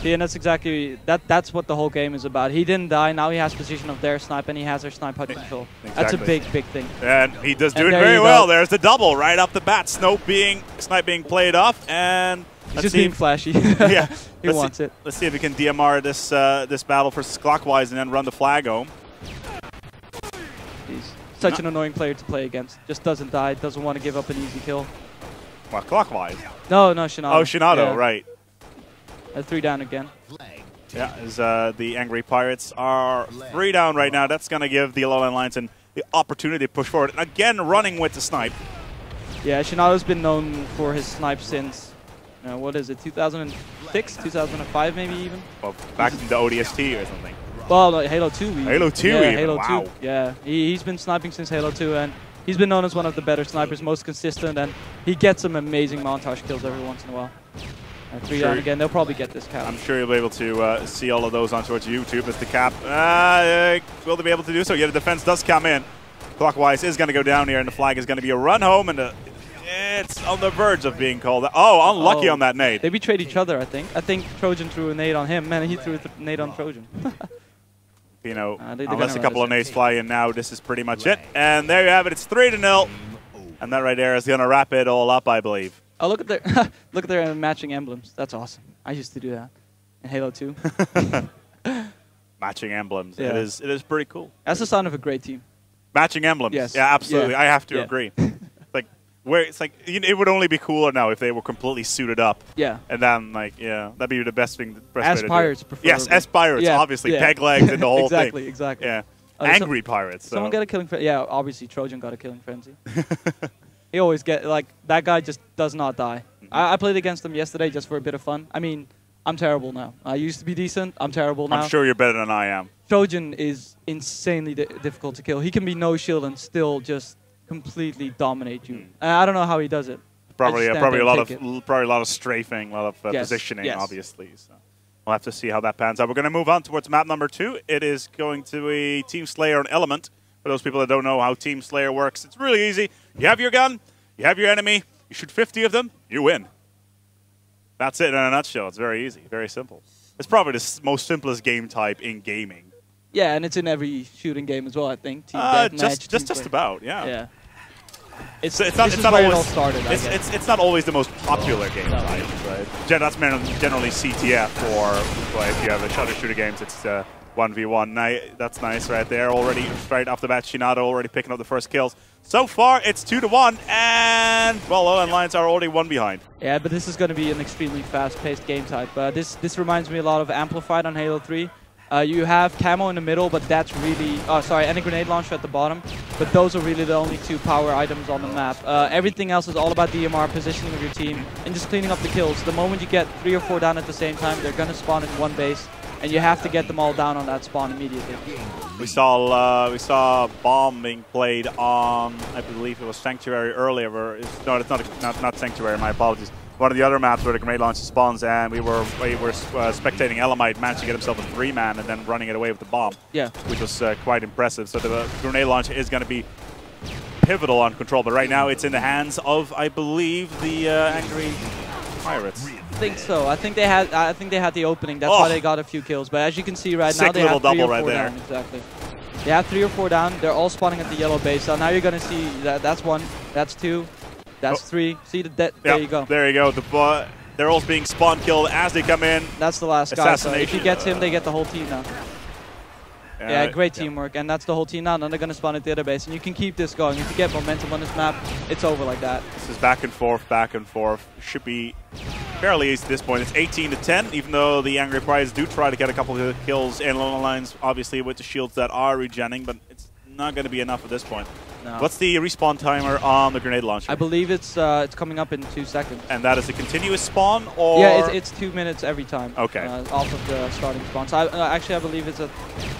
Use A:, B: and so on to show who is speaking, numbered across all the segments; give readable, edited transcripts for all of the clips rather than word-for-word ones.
A: See, and that's exactly that's what the whole game is about. He didn't die. Now he has position of their snipe, and he has their snipe HUD control.
B: Exactly.
A: That's a big thing.
B: And he does do it very well. There's the double right off the bat. Snipe being played off, and
A: he's just being flashy.
B: Yeah,
A: he wants it.
B: Let's see if we can DMR this this battle versus Clockwise and then run the flag home.
A: He's such an annoying player to play against. Just doesn't die. Doesn't want to give up an easy kill.
B: Well, Clockwise.
A: No, Shinado.
B: Oh, Shinado, right.
A: 3 down again.
B: Yeah, as the Angry Pirates are 3 down right now. That's going to give the Alolan Lions the opportunity to push forward. And again, running with the snipe.
A: Yeah, Shinado's been known for his snipe since, what is it, 2006, 2005 maybe even?
B: Well, back in the ODST or something.
A: Well, like Halo 2 even.
B: Halo 2
A: yeah,
B: even,
A: Halo
B: wow.
A: 2. Yeah, he's been sniping since Halo 2, and he's been known as one of the better snipers, most consistent, and he gets some amazing montage kills every once in a while. 3 down again. They'll probably get this cap.
B: I'm sure you'll be able to see all of those on towards YouTube as the cap. Will they be able to do so? Yeah, the defense does come in. Clockwise is going to go down here, and the flag is going to be a run home, and it's on the verge of being called. Oh, unlucky on that nade.
A: They betrayed each other, I think. I think Trojan threw a nade on him, and he threw a nade on Trojan.
B: You know, unless a couple of nades fly in now, this is pretty much it. And there you have it. It's 3-0, and that right there is going to wrap it all up, I believe.
A: Oh, look at their matching emblems. That's awesome. I used to do that in Halo 2.
B: Matching emblems.
A: Yeah.
B: It is pretty cool.
A: That's the sign of a great team.
B: Matching emblems.
A: Yes.
B: Yeah, absolutely.
A: Yeah.
B: I have to agree. It would only be cooler now if they were completely suited up.
A: Yeah.
B: And then that'd be the best thing.
A: As pirates, preferably.
B: Yes, as pirates, obviously. Yeah. Peg legs and the whole thing.
A: Exactly.
B: Yeah. Angry pirates. So.
A: Someone got a killing frenzy. Yeah, obviously Trojan got a killing frenzy. He always that guy just does not die. I played against him yesterday just for a bit of fun. I mean, I'm terrible now. I used to be decent. I'm terrible now.
B: I'm sure you're better than I am.
A: Trojan is insanely difficult to kill. He can be no shield and still just completely dominate you. I don't know how he does it.
B: Probably a lot of strafing, a lot of positioning, obviously. So we'll have to see how that pans out. We're going to move on towards map number 2. It is going to be Team Slayer and Element. For those people that don't know how Team Slayer works, it's really easy. You have your gun, you have your enemy, you shoot 50 of them, you win. That's it in a nutshell. It's very easy, very simple. It's probably the most simplest game type in gaming.
A: Yeah, and it's in every shooting game as well, I think. Team deathmatch,
B: just about, yeah.
A: Yeah.
B: It's not always the most popular game type, right? That's generally CTF, or if you have a shutter shooter games, it's 1v1. That's nice right there. Already right off the bat, Shinado already picking up the first kills. So far, it's 2-1, and well, Alolan Lions are already 1 behind.
A: Yeah, but this is going to be an extremely fast-paced game type. This reminds me a lot of Amplified on Halo 3. You have camo in the middle, but that's really... Oh, sorry, and a grenade launcher at the bottom. But those are really the only 2 power items on the map. Everything else is all about DMR, positioning of your team, and just cleaning up the kills. The moment you get 3 or 4 down at the same time, they're going to spawn in one base, and you have to get them all down on that spawn immediately.
B: We saw a bomb being played on, I believe it was Sanctuary earlier. No, it's not Sanctuary, my apologies. One of the other maps where the grenade launcher spawns, and we were spectating Elamite manage to get himself a 3-man and then running it away with the bomb. Yeah, which was quite impressive. So the grenade launcher is going to be pivotal on control, but right now it's in the hands of, I believe, the Angry Pirates.
A: I think so. I think they had the opening. That's why they got a few kills. But as you can see right now, they have 3 or 4 down. Exactly. They have 3 or 4 down. They're all spawning at the yellow base. So now you're going to see that's 1, that's 2. That's 3. See there you go.
B: There you go. They're all being spawn killed as they come in.
A: That's the last guy. So if he gets him, they get the whole team now. Yeah, great teamwork, and that's the whole team now. Now they're going to spawn at the other base, and you can keep this going. If you get momentum on this map, it's over like that.
B: This is back and forth, back and forth. Should be fairly easy at this point. It's 18-10, even though the Angry Pirates do try to get a couple of kills in Alolan Lions, obviously with the shields that are regenning, but it's not going to be enough at this point. No. What's the respawn timer on the grenade launcher?
A: I believe it's coming up in 2 seconds.
B: And that is a continuous spawn, or?
A: Yeah, it's 2 minutes every time.
B: Okay.
A: Off of the starting spawn. So actually, I believe it's a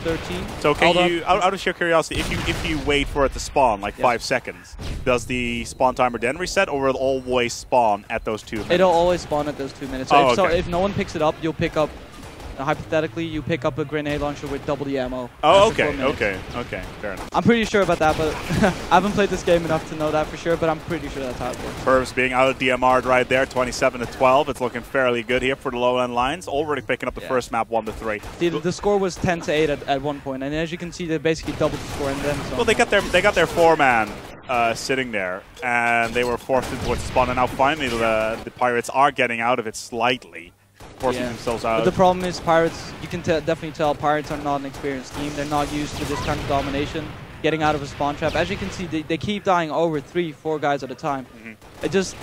A: 13.
B: So can you, out of sheer curiosity, if you wait for it to spawn like 5 seconds, does the spawn timer then reset, or will it always spawn at those 2 minutes?
A: It'll always spawn at those 2 minutes. So if no one picks it up, you'll pick up hypothetically, you pick up a grenade launcher with double the ammo.
B: Oh,
A: after 4
B: okay,
A: minutes.
B: okay, fair enough.
A: I'm pretty sure about that, but I haven't played this game enough to know that for sure, but I'm pretty sure that's how it works.
B: Pervs being out of DMR'd right there, 27-12. It's looking fairly good here for the low-end Lions. Already picking up the first map, 1-3.
A: See, the score was 10-8 at one point, and as you can see, they basically doubled the score and then some.
B: Well, they got their 4-man sitting there, and they were forced into what's spawn, and now finally the Pirates are getting out of it slightly, forcing themselves out.
A: But the problem is Pirates, you can definitely tell Pirates are not an experienced team. They're not used to this kind of domination, getting out of a spawn trap. As you can see, they keep dying over 3-4 guys at a time. They're just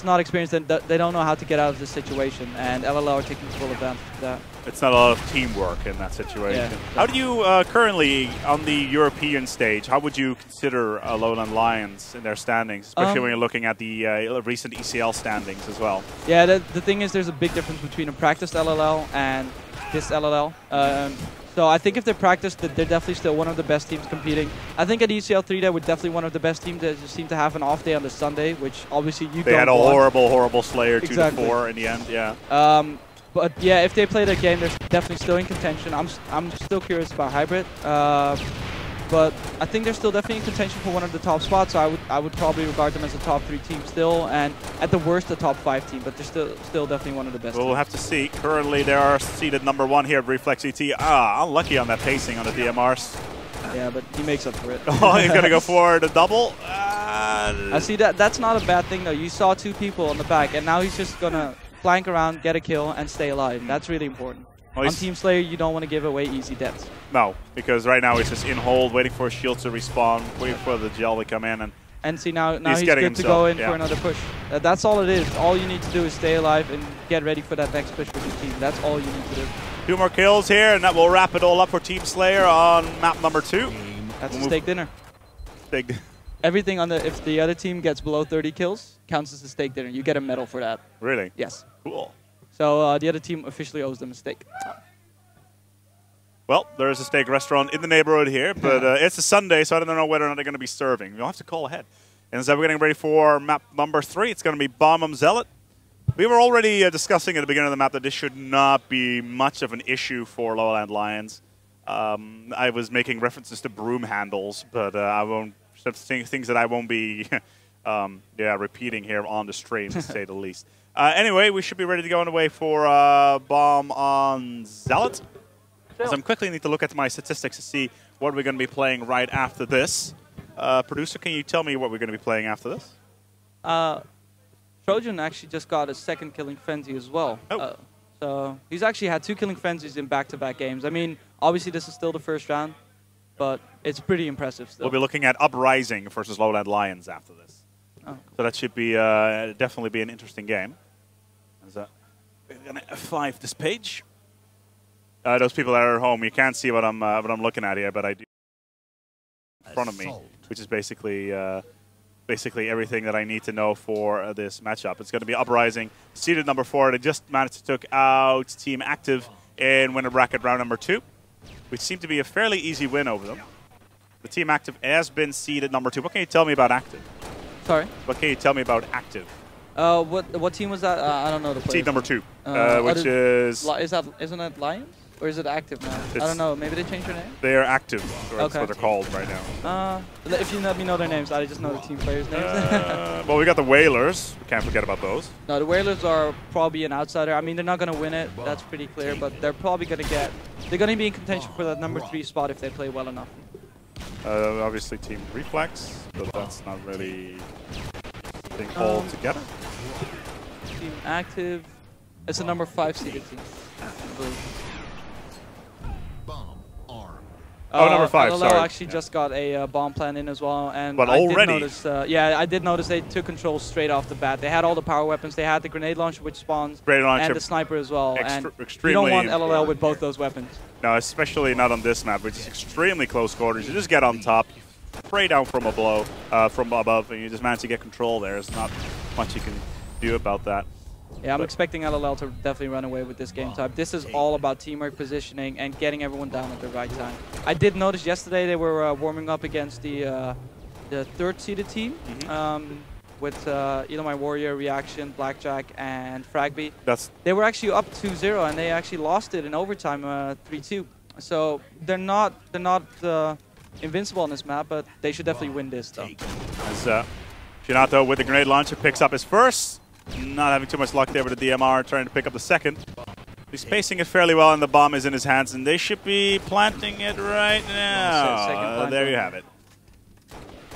A: not experienced, and they don't know how to get out of this situation, and LLL are taking full advantage of that.
B: It's not a lot of teamwork in that situation. How do you currently, on the European stage, how would you consider Lowland Lions in their standings, especially when you're looking at the recent ECL standings as well?
A: Yeah, the thing is there's a big difference between a practiced LLL and this LLL. So I think if they're practiced, they're definitely still one of the best teams competing. I think at ECL 3 they were definitely one of the best teams that just seem to have an off day on the Sunday, which obviously you don't want.
B: They had a horrible Slayer 2-4 in the end, yeah.
A: But yeah, if they play their game, they're definitely still in contention. I'm still curious about Hybrid, but I think they're still definitely in contention for one of the top spots. So I would probably regard them as a top 3 team still, and at the worst a top 5 team. But they're still definitely one of the best.
B: We'll have to see. Currently, they are seeded #1 here at Reflex ET. Unlucky on that pacing on the DMRs.
A: Yeah, but he makes up for it.
B: Oh, he's gonna go for the double.
A: I see that. That's not a bad thing though. You saw 2 people on the back, and now he's just gonna flank around, get a kill, and stay alive. That's really important. Well, on Team Slayer, you don't want to give away easy deaths.
B: No, because right now he's just in hold, waiting for a shield to respawn, waiting for the gel to come in, and
A: see now he's good to go in for another push. That's all it is. All you need to do is stay alive and get ready for that next push with your team. That's all you need to do.
B: 2 more kills here, and that will wrap it all up for Team Slayer on map #2.
A: That's a steak dinner.
B: Steak.
A: Everything on if the other team gets below 30 kills, counts as a steak dinner. You get a medal for that.
B: Really?
A: Yes.
B: Cool.
A: So the other team officially owes them a steak.
B: Well, there is a steak restaurant in the neighborhood here, but it's a Sunday, so I don't know whether or not they're going to be serving. You'll have to call ahead. And so we're getting ready for map #3. It's going to be Bomb Zealot. We were already discussing at the beginning of the map that this should not be much of an issue for Lowland Lions. I was making references to broom handles, but I won't. Things that I won't be repeating here on the stream, to say the least. Anyway, we should be ready to go on the way for Bomb on Zealot. So I quickly need to look at my statistics to see what we're going to be playing right after this. Producer, can you tell me what we're going to be playing after this?
A: Trojan actually just got a 2nd killing frenzy as well. So he's actually had 2 killing frenzies in back-to-back games. I mean, obviously this is still the first round, but it's pretty impressive still.
B: We'll be looking at Uprising versus Lowland Lions after this.
A: Oh.
B: So that should be definitely be an interesting game. So we're going to F5 this page. Those people that are at home, you can't see what I'm looking at here, but I do in front of me, which is basically everything that I need to know for this matchup. It's going to be Uprising, seeded #4. They just managed to take out Team Active in winner bracket round #2, which seemed to be a fairly easy win over them. The Team Active has been seeded #2. What can you tell me about Active?
A: Sorry?
B: What can you tell me about Active?
A: What team was that? I don't know the players.
B: Team #2, which
A: isn't that Lions? Or is it Active now? I don't know. Maybe they changed their name?
B: They are Active. That's what they're called right now.
A: If you let me know their names, I just know the team players' names.
B: Well, we got the Whalers. We can't forget about those.
A: No, the Whalers are probably an outsider. I mean, they're not going to win it. That's pretty clear. But they're probably going to they're going to be in contention for that #3 spot if they play well enough.
B: Obviously, Team Reflex, but that's not really being called together.
A: Team Active. It's a #5 seeded team, I believe.
B: Oh, #5,
A: LLL
B: sorry.
A: actually just got a bomb plan in as well. And
B: but
A: already? I did notice they took control straight off the bat. They had all the power weapons. They had the grenade launcher, which spawns, and the sniper as well. And you don't want LLL with both those weapons.
B: No, especially not on this map, which is extremely close quarters. You just get on top, you spray down from above, and you just manage to get control there. There's not much you can do about that.
A: Yeah, I'm expecting LLL to definitely run away with this game type. This is all about teamwork, positioning, and getting everyone down at the right time. I did notice yesterday they were warming up against the 3rd seeded team. with Elamite Warrior, Reaction, Blackjack, and Fragby.
B: That's
A: They were actually up 2-0, and they actually lost it in overtime 3-2. So they're not invincible on this map, but they should definitely win this though.
B: as Shinato with the grenade launcher picks up his first. Not having too much luck there with the DMR, trying to pick up the second. He's pacing it fairly well, and the bomb is in his hands, and they should be planting it right now. There you have it.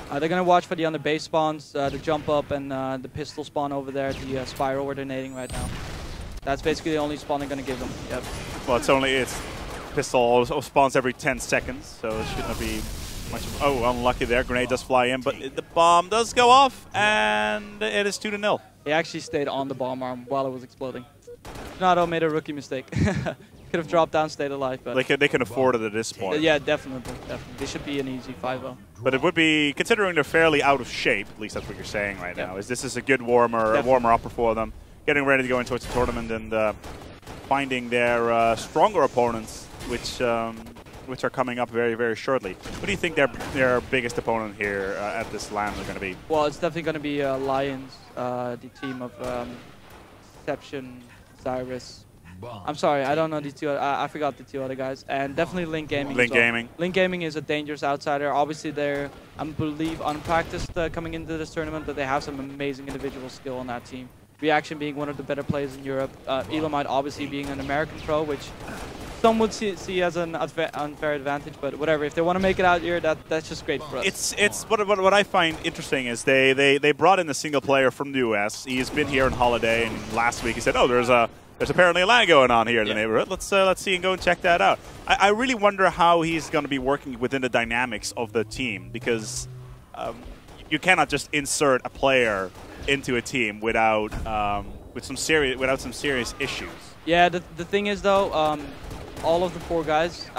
A: They're going to watch for the under base spawns, the jump up, and the pistol spawn over there, the spiral where they're nading right now. That's basically the only spawn they're going to give them. Yep.
B: Well, it's pistol also spawns every 10 seconds, so it shouldn't be much. Oh, unlucky there. Grenade does fly in, but the bomb does go off, and it is 2-0.
A: He actually stayed on the bomb arm while it was exploding. Nato made a rookie mistake. Could have dropped down, stayed alive. But
B: they can afford it at this point.
A: Yeah, definitely. This should be an easy 5-0.
B: But it would be, considering they're fairly out of shape, at least that's what you're saying right now, is this is a good warmer-upper for them, getting ready to go into the tournament and finding their stronger opponents, which are coming up very, very shortly. What do you think their biggest opponent here at this LAN are going to be?
A: Well, it's definitely going to be Lions, the team of Deception, Cyrus. I'm sorry, I don't know the two. I forgot the two other guys. And definitely Link Gaming. Link Gaming is a dangerous outsider. Obviously, they're, I believe, unpracticed coming into this tournament, but they have some amazing individual skill on that team. Reaction being one of the better players in Europe. Elamite obviously being an American pro, which some would see as an unfair advantage, but whatever. If they want to make it out here, that's just great for us.
B: It's what I find interesting is they brought in a single player from the US. He's been here on holiday, and last week he said, "Oh, there's apparently a LAN going on here in the neighborhood. Let's see and go and check that out." I really wonder how he's going to be working within the dynamics of the team, because you cannot just insert a player into a team without some serious issues.
A: Yeah, the thing is though, all of the 4 guys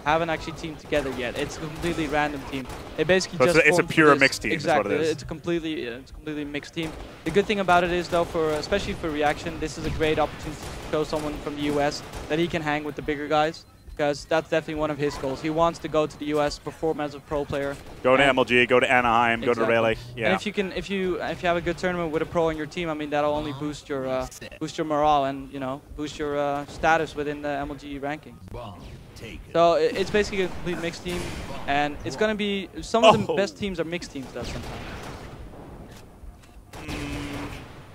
A: haven't actually teamed together yet. It's a completely random team. They basically
B: it's a pure mixed team.
A: Exactly,
B: is what it is.
A: It's a completely mixed team. The good thing about it is though, especially for Reaction, this is a great opportunity to show someone from the US that he can hang with the bigger guys, because that's definitely one of his goals. He wants to go to the US, perform as a pro player.
B: Go to MLG, go to Anaheim, go to Raleigh. Yeah.
A: And if you have a good tournament with a pro on your team, I mean that'll only boost your morale and boost your status within the MLG rankings. So it's basically a complete mixed team, and it's going to be some of the best teams are mixed teams though sometimes.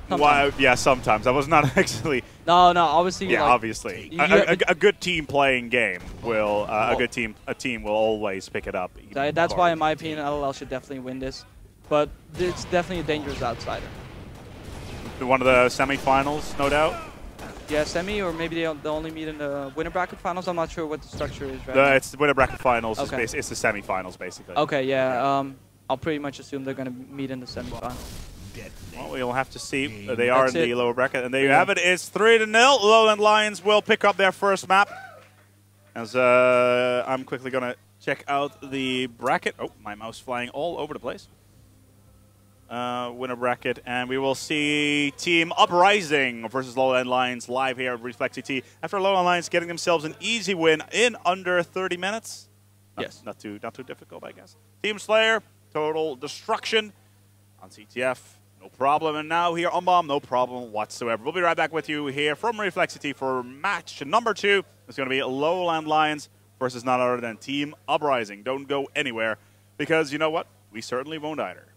B: Well, yeah, sometimes. I was not actually.
A: No, obviously.
B: Yeah, like, obviously. A good team playing game will a team will always pick it up.
A: That's why, in my opinion, LLL should definitely win this, but it's definitely a dangerous outsider.
B: One of the semifinals, no doubt.
A: Yeah, semi, or maybe they'll only meet in the winner bracket finals. I'm not sure what the structure is right now.
B: It's the winner bracket finals.
A: Okay.
B: It's the semifinals, basically.
A: Okay, yeah. I'll pretty much assume they're going to meet in the semifinals.
B: Well, we'll have to see. They are in the lower bracket, and there you have it. It's 3-0. Lowland Lions will pick up their first map. As I'm quickly going to check out the bracket. Oh, my mouse flying all over the place. Winner bracket, and we will see Team Uprising versus Lowland Lions live here at Reflex CT. After Lowland Lions getting themselves an easy win in under 30 minutes.
A: Yes.
B: Not too difficult, I guess. Team Slayer, total destruction on CTF. No problem. And now here on Bomb, no problem whatsoever. We'll be right back with you here from Reflex CT for match number 2. It's going to be Lowland Lions versus none other than Team Uprising. Don't go anywhere, because you know what? We certainly won't either.